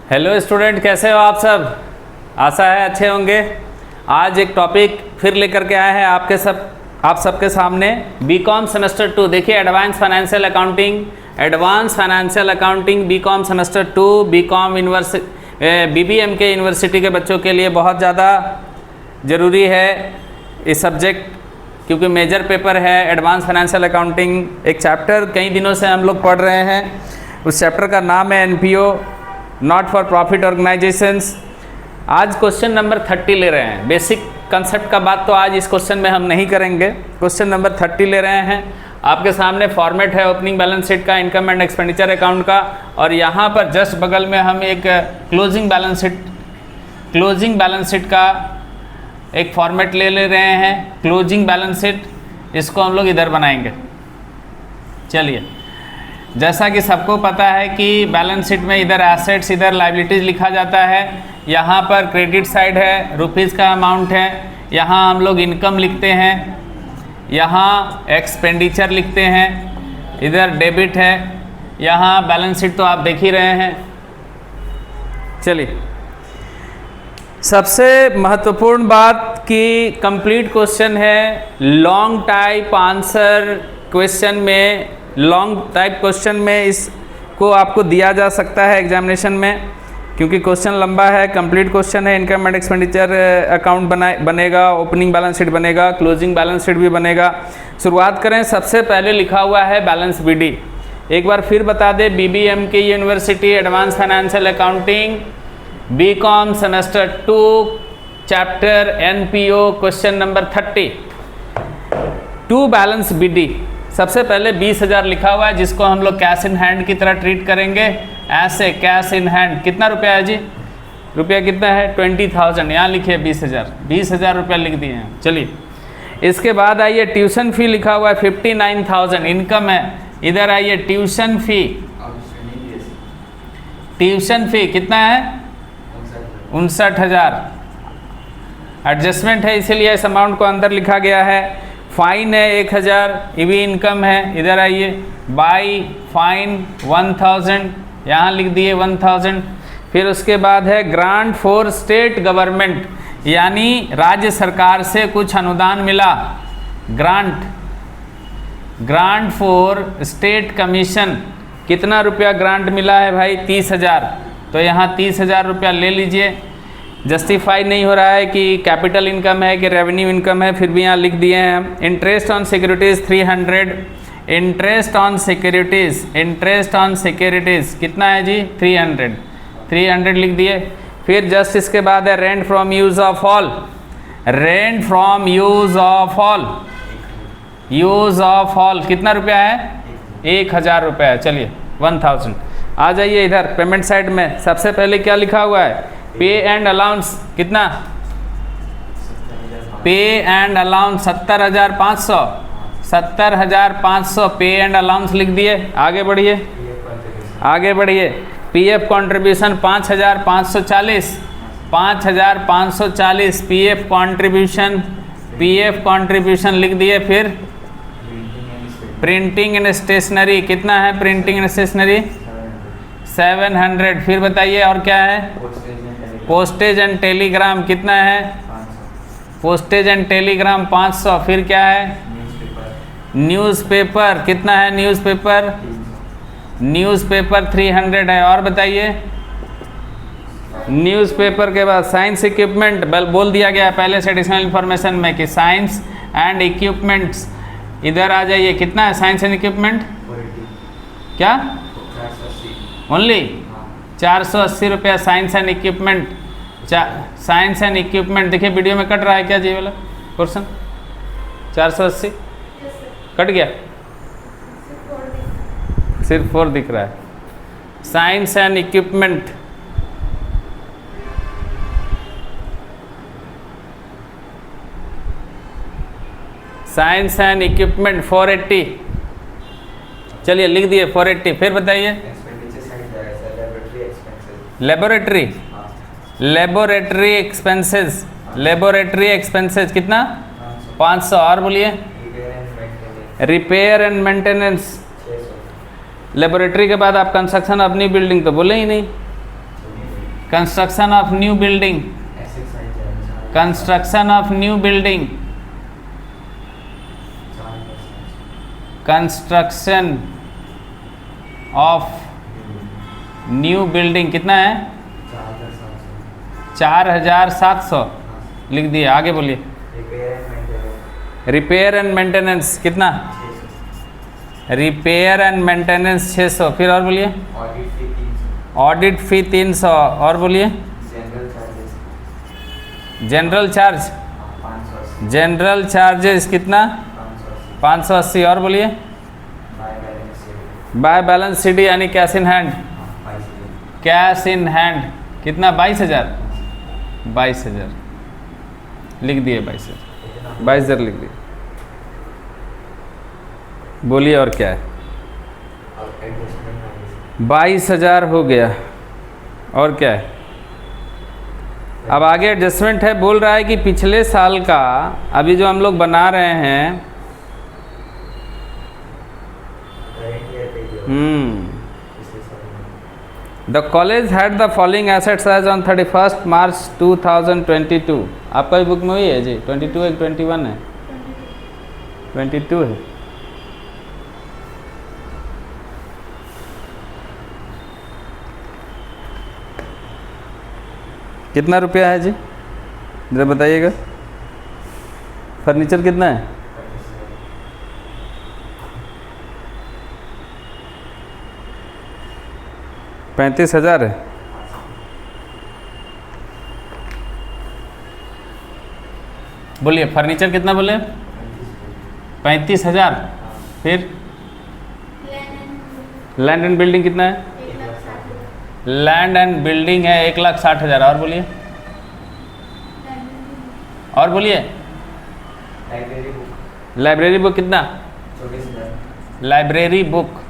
Hello student, कैसे हो आप सब? आशा है अच्छे होंगे। आज एक टॉपिक फिर लेकर के आए हैं आप सबके सामने। BCom semester 2। देखिए, advance financial accounting BCom semester 2 BCom BBM के यूनिवर्सिटी के बच्चों के लिए बहुत ज़्यादा ज़रूरी है इस सब्जेक्ट, क्योंकि मेजर पेपर है एडवांस फाइनेंशियल अकाउंटिंग। एक चैप्टर कई दिनों से हम लोग पढ़ रहे हैं, उस चैप्टर का नाम है NPO, not for profit organisations. आज क्वेश्चन नंबर 30 ले रहे हैं। बेसिक कंसेप्ट का बात तो आज इस क्वेश्चन में हम नहीं करेंगे। क्वेश्चन नंबर 30 ले रहे हैं। आपके सामने फॉर्मेट है ओपनिंग बैलेंस शीट का, इनकम एंड एक्सपेंडिचर अकाउंट का, और यहाँ पर जस्ट बगल में हम एक क्लोजिंग बैलेंस शीट का एक फॉर्मेट ले रहे हैं। क्लोजिंग बैलेंस शीट, इसको हम लोग इधर बनाएंगे। चलिए, जैसा कि सबको पता है कि बैलेंस शीट में इधर एसेट्स, इधर लायबिलिटीज़ लिखा जाता है। यहाँ पर क्रेडिट साइड है, रुपीज़ का अमाउंट है। यहाँ हम लोग इनकम लिखते हैं, यहाँ एक्सपेंडिचर लिखते हैं, इधर डेबिट है। यहाँ बैलेंस शीट तो आप देख ही रहे हैं। चलिए, सबसे महत्वपूर्ण बात कि कंप्लीट क्वेश्चन है। लॉन्ग टाइप आंसर क्वेश्चन में, लॉन्ग टाइप क्वेश्चन में इसको आपको दिया जा सकता है एग्जामिनेशन में, क्योंकि क्वेश्चन लंबा है। कंप्लीट क्वेश्चन है। इनकम एंड एक्सपेंडिचर अकाउंट बनेगा, ओपनिंग बैलेंस शीट बनेगा, क्लोजिंग बैलेंस शीट भी बनेगा। शुरुआत करें। सबसे पहले लिखा हुआ है बैलेंस बीडी। एक बार फिर बता दें, बीबीएम की university advance financial accounting BCom semester 2 chapter NPO question number 30 to balance BD. सबसे पहले 20,000 लिखा हुआ है, जिसको हम लोग कैश इन हैंड की तरह ट्रीट करेंगे। ऐसे कैश इन हैंड कितना रुपया है जी? रुपया कितना है? 20,000। यहाँ लिखिए 20,000 रुपया लिख दिए हैं। चलिए, इसके बाद आइए ट्यूशन फ़ी लिखा हुआ है 59,000 इनकम है। इधर आइए ट्यूशन फ़ी कितना है? 59,000। एडजस्टमेंट है, इसीलिए इस अमाउंट को अंदर लिखा गया है। फाइन है 1,000, ये भी इनकम है। इधर आइए, बाई फाइन 1,000, यहाँ लिख दिए 1,000। फिर उसके बाद है ग्रांट फॉर स्टेट गवर्नमेंट, यानी राज्य सरकार से कुछ अनुदान मिला। ग्रांट फॉर स्टेट कमीशन, कितना रुपया ग्रांट मिला है भाई? 30,000। तो यहाँ 30,000 रुपया ले लीजिए। जस्टिफाई नहीं हो रहा है कि कैपिटल इनकम है कि रेवेन्यू इनकम है, फिर भी यहाँ लिख दिए हैं हम। Interest on securities 300, interest on securities कितना है जी? 300 लिख दिए। फिर जस्ट इसके बाद है rent from use of all कितना रुपया है? 1,000 रुपया है। चलिए 1,000। आ जाइए इधर पेमेंट साइड में। सबसे पहले क्या लिखा हुआ है? पे एंड अलाउंस कितना? पे एंड अलाउंस 70,500 पे एंड अलाउंस लिख दिए। आगे बढ़िए। पीएफ कंट्रीब्यूशन 5,540 पीएफ कंट्रीब्यूशन लिख दिए। फिर प्रिंटिंग एंड स्टेशनरी कितना है? Printing and stationery 700। फिर बताइए और क्या है? पोस्टेज एंड टेलीग्राम कितना है? Postage and Telegram 500। फिर क्या है? न्यूज़पेपर कितना है? न्यूज़पेपर 300 है। और बताइए, न्यूज़पेपर के बाद साइंस इक्विपमेंट बोल दिया गया पहले से एडिशनल इन्फॉर्मेशन में कि साइंस एंड इक्विपमेंट्स। इधर आ जाइए, कितना है साइंस एंड इक्विपमेंट? क्या? ओनली 480 रुपया साइंस एंड इक्विपमेंट। देखिए वीडियो में कट रहा है क्या जी वाला पोर्सन? 480 कट गया, सिर्फ 4 दिख रहा है। Science and equipment science and equipment 480। चलिए लिख दिए 480। फिर बताइए लेबोरेटरी एक्सपेंसेस कितना? 500। और बोलिए रिपेयर एंड मेंटेनेंस। लेबोरेटरी के बाद आप कंस्ट्रक्शन अपनी बिल्डिंग तो बोले ही नहीं। Construction of new building, construction of new building, construction of new building कितना है? 4700 लिख दिए। आगे बोलिए। रिपेयर एंड मेंटेनेंस कितना? Repair and maintenance 600। फिर और बोलिए। ऑडिट फी 300। और बोलिए। जनरल चार्ज, जनरल चार्जेस कितना? 580। और बोलिए। बाय बैलेंस सीडी यानी cash in hand, cash in hand कितना? 22,000। 22,000 लिख दिए। 22,000 लिख दिए। बोलिए और क्या है? 22,000 हो गया। और क्या है? अब आगे एडजस्टमेंट है। बोल रहा है कि पिछले साल का अभी जो हम लोग बना रहे हैं, the college had the following assets as on 31 March 2022। आपका भी बुक में वही है जी? 22 है, 21 है? 22 है। कितना रुपया है जी? जरा बताइएगा। फर्नीचर कितना है? 35,000 है। बोलिए फर्नीचर कितना बोले? 35,000। फिर लैंड एंड बिल्डिंग कितना है? लैंड एंड बिल्डिंग है 1,60,000। और बोलिए। और बोलिए। लाइब्रेरी बुक कितना? लाइब्रेरी बुक,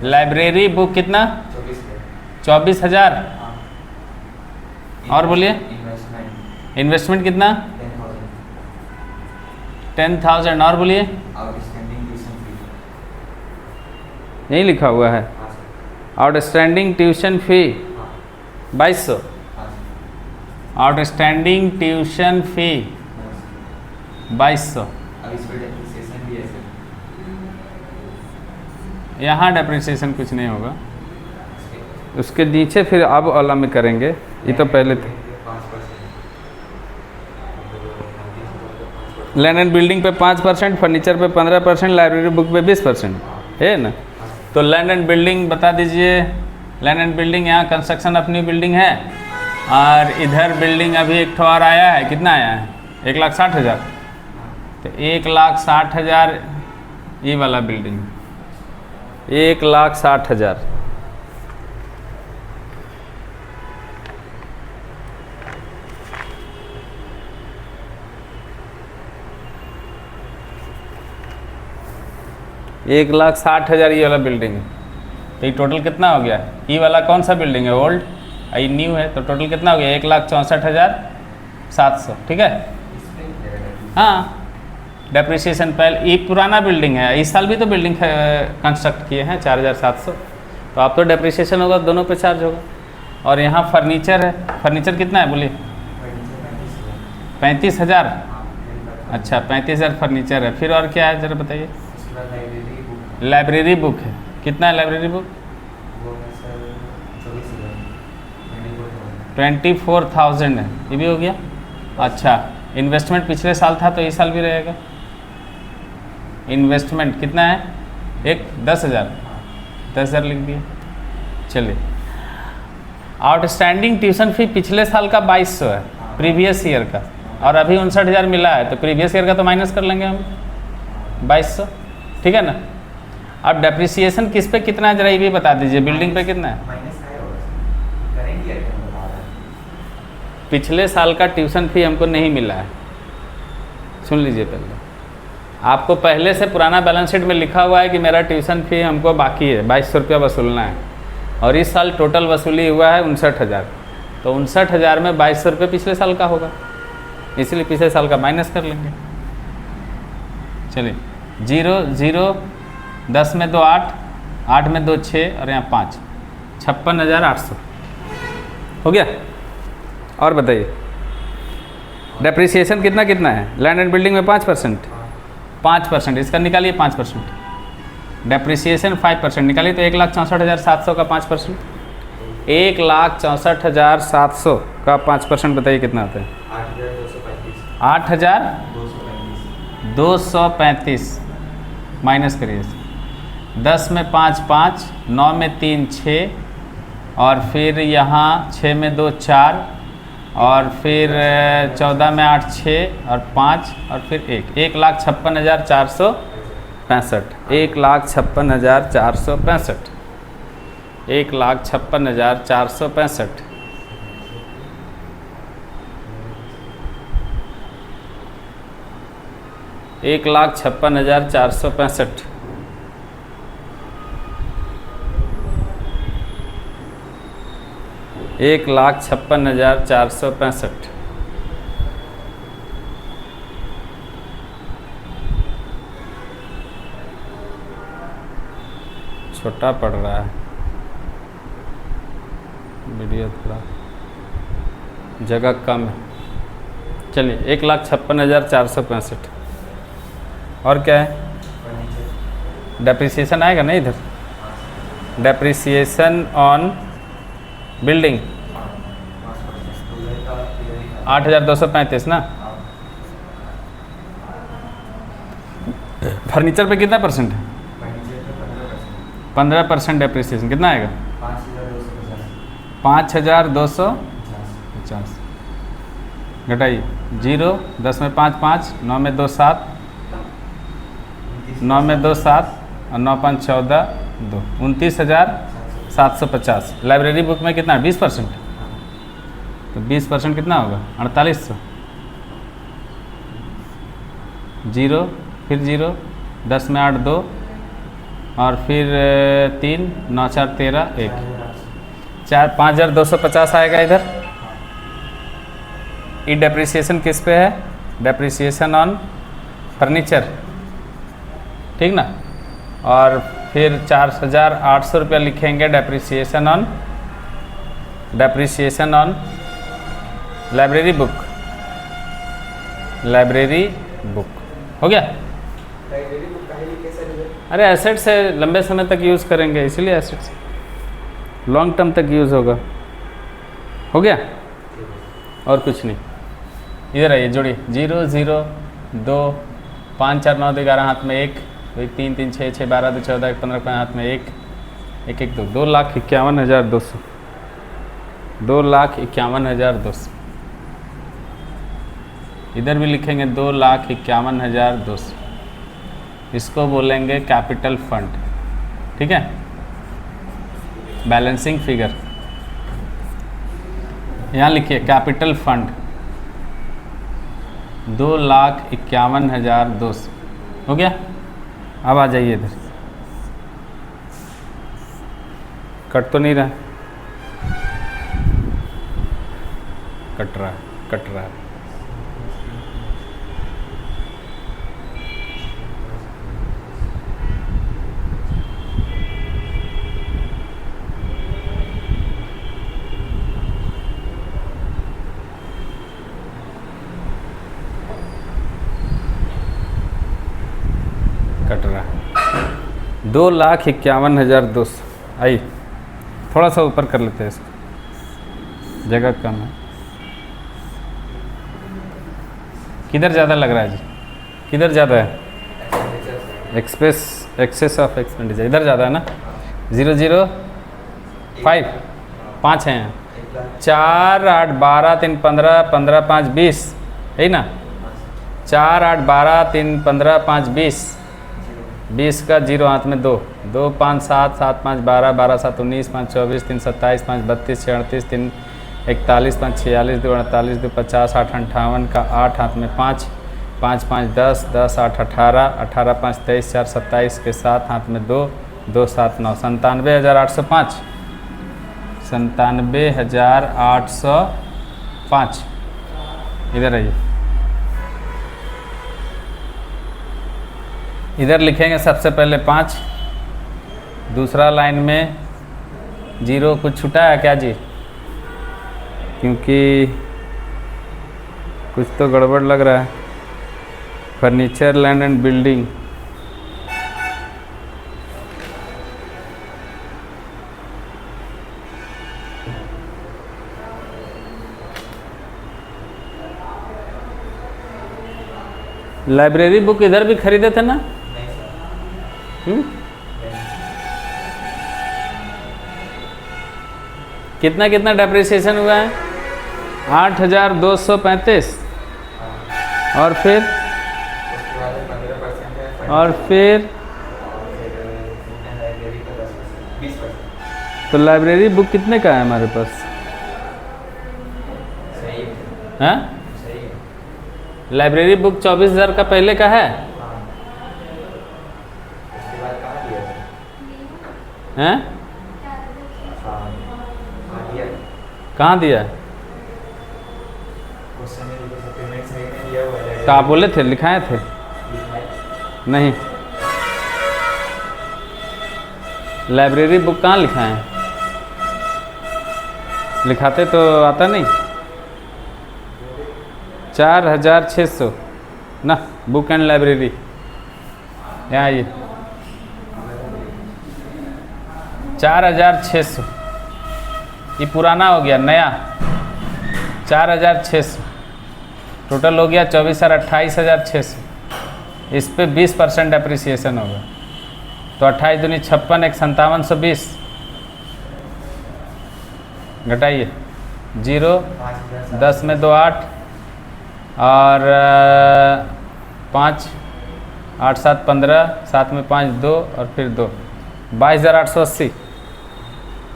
लाइब्रेरी बुक कितना? 24,000। और बोलिए। इन्वेस्टमेंट कितना? 10,000। और बोलिए। यही लिखा हुआ है। Outstanding tuition fee 2200। Outstanding tuition fee 2200। यहाँ डेप्रिसिएशन कुछ नहीं होगा, उसके नीचे फिर अब वाला में करेंगे। ये तो पहले थे। लैंड एंड बिल्डिंग पे 5%, फर्नीचर पे 15%, लाइब्रेरी बुक पे 20% है ना। तो लैंड एंड बिल्डिंग बता दीजिए। लैंड एंड बिल्डिंग यहाँ कंस्ट्रक्शन ऑफ न्यू बिल्डिंग है, और इधर बिल्डिंग अभी एक ठो और आया है। कितना आया है? 1,60,000। तो 1,60,000 ये वाला बिल्डिंग 1,60,000। एक 1,60,000 ये वाला बिल्डिंग है। तो ये टोटल कितना हो गया? ये वाला कौन सा बिल्डिंग है? ओल्ड, ये न्यू है। तो टोटल कितना हो गया? 1,64,700। ठीक है। हाँ, डेप्रिसिएशन पहले ये पुराना बिल्डिंग है, इस साल भी तो बिल्डिंग कंस्ट्रक्ट किए हैं 4,700। तो आप तो डेप्रिसिएशन होगा, दोनों पे चार्ज होगा। और यहाँ फर्नीचर है। फर्नीचर कितना है बोलिए? 35,000। अच्छा, 35,000 फर्नीचर है। फिर और क्या है जरा बताइए? लाइब्रेरी बुक है। कितना है लाइब्रेरी बुक? 24,000 है। ये भी हो गया। अच्छा, इन्वेस्टमेंट पिछले साल था तो इस साल भी रहेगा। इन्वेस्टमेंट कितना है? 10,000। 10,000 लिख दिया। चलिए, आउटस्टैंडिंग ट्यूशन फी पिछले साल का 2,200 है, प्रीवियस ईयर का, और अभी 59,000 मिला है। तो प्रीवियस ईयर का तो माइनस कर लेंगे हम, 2,200। ठीक है ना। अब डेप्रिसिएशन किस पे कितना है जरा ये भी बता दीजिए। बिल्डिंग पे कितना है? पिछले साल का ट्यूशन फी हमको नहीं मिला है। सुन लीजिए, पहले आपको पहले से पुराना बैलेंस शीट में लिखा हुआ है कि मेरा ट्यूशन फी हमको बाकी है, 2,200 रुपया वसूलना है, और इस साल टोटल वसूली हुआ है 59,000। तो 59,000 में 2,200 रुपये पिछले साल का होगा, इसलिए पिछले साल का माइनस कर लेंगे। चलिए, 0 0 10 में 2 8, 8 में 2 6, और यहाँ 5, 56,800 हो गया। और बताइए डेप्रिसिएशन कितना कितना है लैंड एंड बिल्डिंग में? 5%। 5% इसका निकालिए 5%। डेप्रिसिएशन 5% निकालिए तो 1,64,700 का 5%। 1,64,700 का 5% बताइए कितना आता है? 8,235 माइनस करिए। 10 में 5 5, 9 में 3 6, और फिर यहाँ 6 में 2 4, और फिर 14 में 8 6 और 5 और फिर 1,56,465। 1,56,465। 1,56,465। एक 1,56,465। एक 1,56,465। छोटा पड़ रहा है वीडियो, थोड़ा जगह कम है। चलिए 1,56,465। और क्या है? डेप्रिसिएशन आएगा ना इधर? डेप्रिसिएशन ऑन बिल्डिंग 8,235 ना। फर्नीचर पे कितना परसेंट है? 15% डेप्रिसिएशन कितना आएगा? 5,250 घटाइए। 0, 10 में 5 5, 9 में 2 7, 9 में 2 7 और 9 5 14 2, 29,750। लाइब्रेरी बुक में कितना है? 20%। तो 20% कितना होगा? 4,800। 0 फिर 0, 10 में 8 2, और फिर 3 9 4 13 1, 5,250 आएगा इधर। ये डेप्रिसिएशन किस पे है? डेप्रिसिएशन ऑन फर्नीचर, ठीक ना। और फिर 4,800 रुपया लिखेंगे depreciation on library book. Library book हो गया। लाइब्रेरी बुक काहे लिखे सर इधर? अरे एसेट से लंबे समय तक यूज़ करेंगे, इसलिए एसेट से लॉन्ग टर्म तक यूज़ होगा। हो गया। और कुछ नहीं। इधर आइए, जोड़िए। 0 0 2 5 4 9 11 हाथ में 1, 3 3 6 6 12 2 14 1 15 हाथ में 1 1 1 2, 2,51,200। 2,51,200। इधर भी लिखेंगे 2,51,200। इसको बोलेंगे कैपिटल फंड, ठीक है। बैलेंसिंग फिगर यहाँ लिखिए, कैपिटल फंड 2,51,200 हो गया। अब आ जाइए इधर। कट तो नहीं रहा? कट रहा है। कट रहा है। 2,51,200। आइए थोड़ा सा ऊपर कर लेते हैं इसको, जगह कम है। किधर ज़्यादा लग रहा है जी? किधर ज़्यादा है? एक्सेस ऑफ एक्सपेंडिचर इधर ज़्यादा है ना। 0,05 5 हैं। 4 8 12 3 15 15 5 20 है ना। 4 8 12 3 15 5 20 20 का 0 हाथ में 2 2 5 7 7 5 12 12 7 19 5 24 3 27 5 32 6 38 3 41 5 46 2 48 2 50 8 58 का 8 हाथ में 5 5 5 10 10 8 18 18 5 23 4 27 के 7 हाथ में 2 2 7 9 97,805। 97,805। इधर आइए। इधर लिखेंगे सबसे पहले 5, दूसरा लाइन में जीरो कुछ छूटा है क्या जी? क्योंकि कुछ तो गड़बड़ लग रहा है। Furniture, land and building, library book इधर भी खरीदे थे ना? नहीं सर। कितना कितना डेप्रिसिएशन हुआ है? 8,235। और फिर उसके बाद 15% है। और फिर लाइब्रेरी का 10%, 20%। तो लाइब्रेरी बुक कितने का है हमारे पास? सही है। हैं? सही है। लाइब्रेरी बुक 24,000 का पहले का है? हाँ। उसके बाद कहाँ दिया सर? हैं? हाँ। हाँ दिया। कहाँ दिया? क्वेश्चन में लिखा था पेमेंट सही में दिया हुआ है। तो आप बोले थे, लिखाए थे? लिखा है। नहीं, लाइब्रेरी बुक कहाँ लिखा है? लिखाते तो आता नहीं। 4,600 ना, बुक एंड लाइब्रेरी। यहाँ ये 4,600, ये पुराना हो गया, नया 4,600, टोटल हो गया 28,600। इस पे 20% अप्रिसिएशन होगा, तो 28 दूनी 56, 1 5720 घटाइए। 0, 10 में 2 8 और 5, 8 7 15, 7 में 5 2 और फिर 2, 22,880।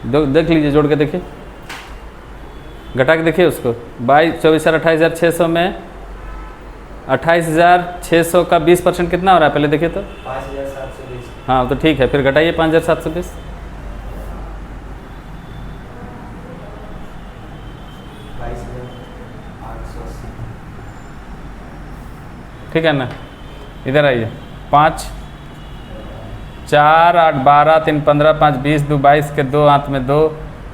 देख लीजिए, जोड़ के देखिए, घटा के देखिए उसको। 28,600 में 28,600 का 20% कितना हो रहा है, पहले देखिए तो। 5,720। हाँ तो ठीक है, फिर घटाइए 5,720। 22,880। ठीक है ना? इधर आइए। 5 4 8 12 3 15 5 20 2 22 के 2 हाथ में 2,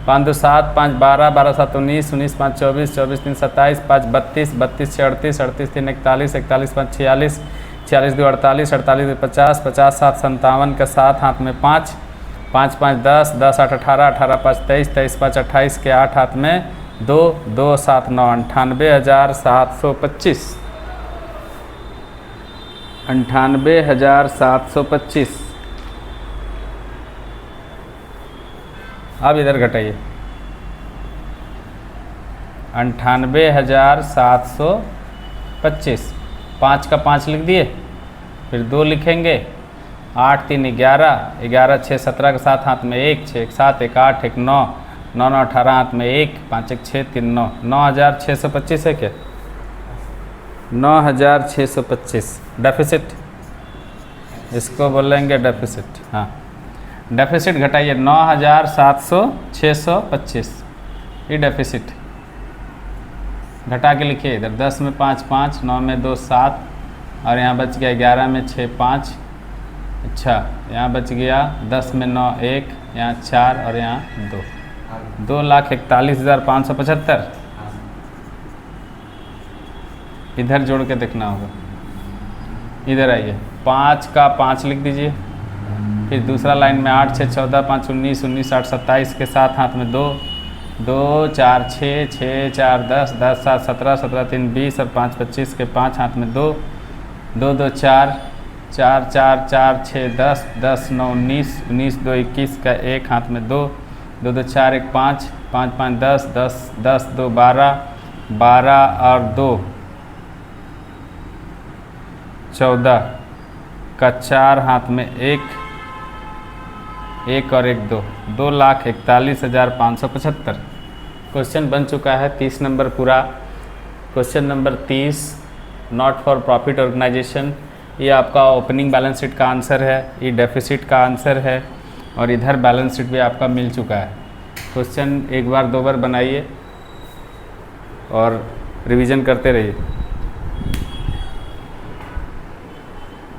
5 2 7 5 12 12 7 19 19 5 24 24 3 27 5 32 32 6 38 38 3 41 41 5 46 46 2 48 48 2 50 50 7 57 के 7 हाथ में 5 5 5 10 10 8 18 18 5 23 23 5 28 के 8 हाथ में 2 2 7 9 98,725 98,725। अब इधर घटाइए 98,725। 5 का 5 लिख दिए, फिर 2 लिखेंगे। 8 3 11 11 6 17 के 7 हाथ में 1 6 1 7 1 8 1 9 9 9 18 हाथ में 1 5 1 6 3 9 9,625 है क्या? 9,625 डेफिसिट, इसको बोलेंगे डेफिसिट। हाँ, डेफिसिट घटाइए 9,625, ये डेफिसिट घटा के लिखिए इधर। 10 में 5 5, 9 में 2 7 और यहाँ बच गया 11 में 6 5। अच्छा, यहाँ बच गया 10 में 9 1, यहाँ 4 और यहाँ 2, 2,41,575। इधर जोड़ के देखना होगा। इधर आइए, 5 का 5 लिख दीजिए, फिर दूसरा लाइन में 8 6 14 5 19 19 8 27 के 7 हाथ में 2 2 4 6 6 4 10 10 7 17 17 3 20 और 5 25 के 5 हाथ में 2 2 2 4 4 4 4 6 10 10 9 19 19 2 21 का 1 हाथ में 2 2 2 4 1 5 5 5 10 10 10 2 12 12 और 2 14 का 4 हाथ में 1 1 और 1 2, 2,41,575। क्वेश्चन बन चुका है 30 नंबर पूरा। Question number 30, not for profit organization, ये आपका ओपनिंग बैलेंस शीट का आंसर है, ये डेफिसिट का आंसर है और इधर बैलेंस शीट भी आपका मिल चुका है। क्वेश्चन एक बार 2 बार बनाइए और रिवीजन करते रहिए।